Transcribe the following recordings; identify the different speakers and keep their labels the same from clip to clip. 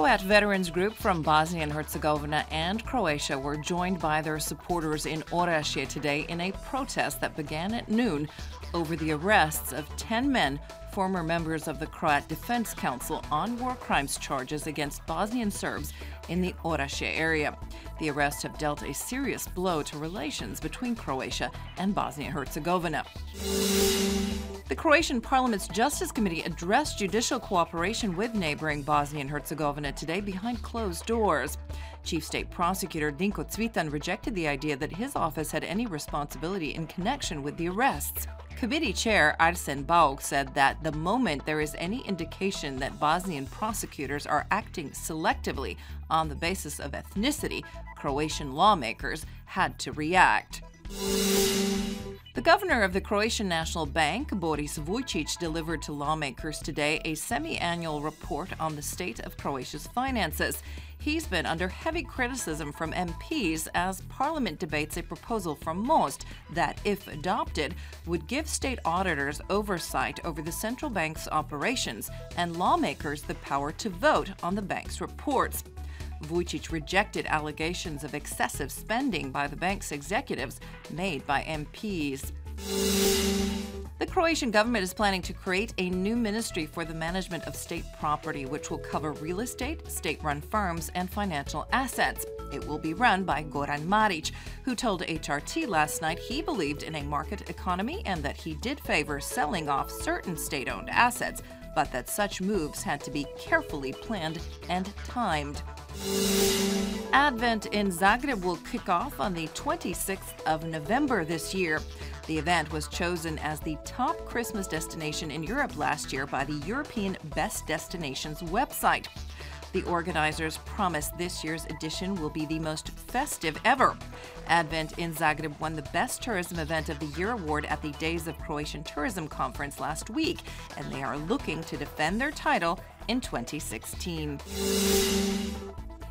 Speaker 1: Croat veterans group from Bosnia and Herzegovina and Croatia were joined by their supporters in Orašje today in a protest that began at noon over the arrests of 10 men, former members of the Croat Defense Council, on war crimes charges against Bosnian Serbs in the Orašje area. The arrests have dealt a serious blow to relations between Croatia and Bosnia and Herzegovina. The Croatian Parliament's Justice Committee addressed judicial cooperation with neighboring Bosnia and Herzegovina today behind closed doors. Chief State Prosecutor Dinko Cvitan rejected the idea that his office had any responsibility in connection with the arrests. Committee Chair Arsen Bauk said that the moment there is any indication that Bosnian prosecutors are acting selectively on the basis of ethnicity, Croatian lawmakers had to react. The governor of the Croatian National Bank, Boris Vujčić, delivered to lawmakers today a semi-annual report on the state of Croatia's finances. He's been under heavy criticism from MPs as Parliament debates a proposal from Most that, if adopted, would give state auditors oversight over the central bank's operations and lawmakers the power to vote on the bank's reports. Vujčić rejected allegations of excessive spending by the bank's executives made by MPs. The Croatian government is planning to create a new ministry for the management of state property, which will cover real estate, state-run firms, and financial assets. It will be run by Goran Marić, who told HRT last night he believed in a market economy and that he did favor selling off certain state-owned assets, but that such moves had to be carefully planned and timed. Advent in Zagreb will kick off on the 26th of November this year. The event was chosen as the top Christmas destination in Europe last year by the European Best Destinations website. The organizers promise this year's edition will be the most festive ever. Advent in Zagreb won the Best Tourism Event of the Year award at the Days of Croatian Tourism conference last week, and they are looking to defend their title in 2016.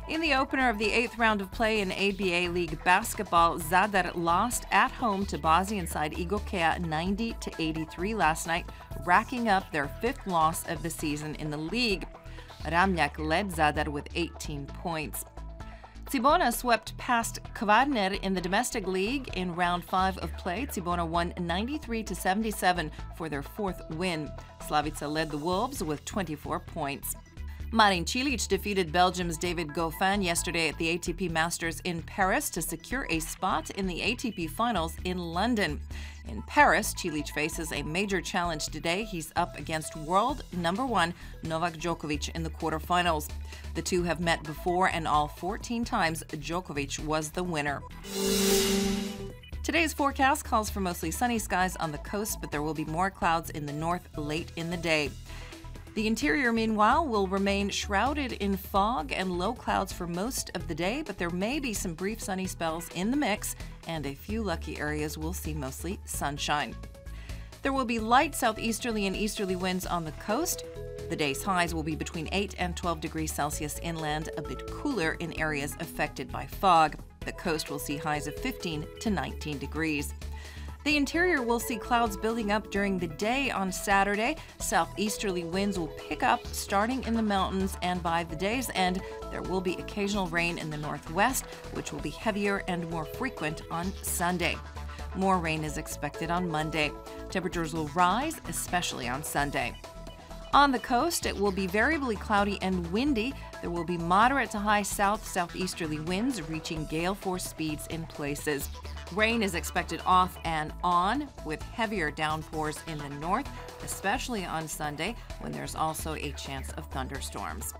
Speaker 1: In the opener of the 8th round of play in ABA League basketball, Zadar lost at home to Bosnian side Igokea 90-83 last night, racking up their 5th loss of the season in the league. Ramljak led Zadar with 18 points. Cibona swept past Kvarner in the domestic league in round 5 of play. Cibona won 93-77 for their 4th win. Slavica led the Wolves with 24 points. Marin Cilic defeated Belgium's David Goffin yesterday at the ATP Masters in Paris to secure a spot in the ATP Finals in London. In Paris, Cilic faces a major challenge today. He's up against world number 1 Novak Djokovic in the quarterfinals. The two have met before, and all 14 times Djokovic was the winner. Today's forecast calls for mostly sunny skies on the coast, but there will be more clouds in the north late in the day. The interior, meanwhile, will remain shrouded in fog and low clouds for most of the day, but there may be some brief sunny spells in the mix, and a few lucky areas will see mostly sunshine. There will be light southeasterly and easterly winds on the coast. The day's highs will be between 8 and 12 degrees Celsius inland, a bit cooler in areas affected by fog. The coast will see highs of 15 to 19 degrees. The interior will see clouds building up during the day on Saturday. Southeasterly winds will pick up starting in the mountains, and by the day's end, there will be occasional rain in the northwest, which will be heavier and more frequent on Sunday. More rain is expected on Monday. Temperatures will rise, especially on Sunday. On the coast, it will be variably cloudy and windy. There will be moderate to high southeasterly winds reaching gale force speeds in places. Rain is expected off and on, with heavier downpours in the north, especially on Sunday, when there's also a chance of thunderstorms.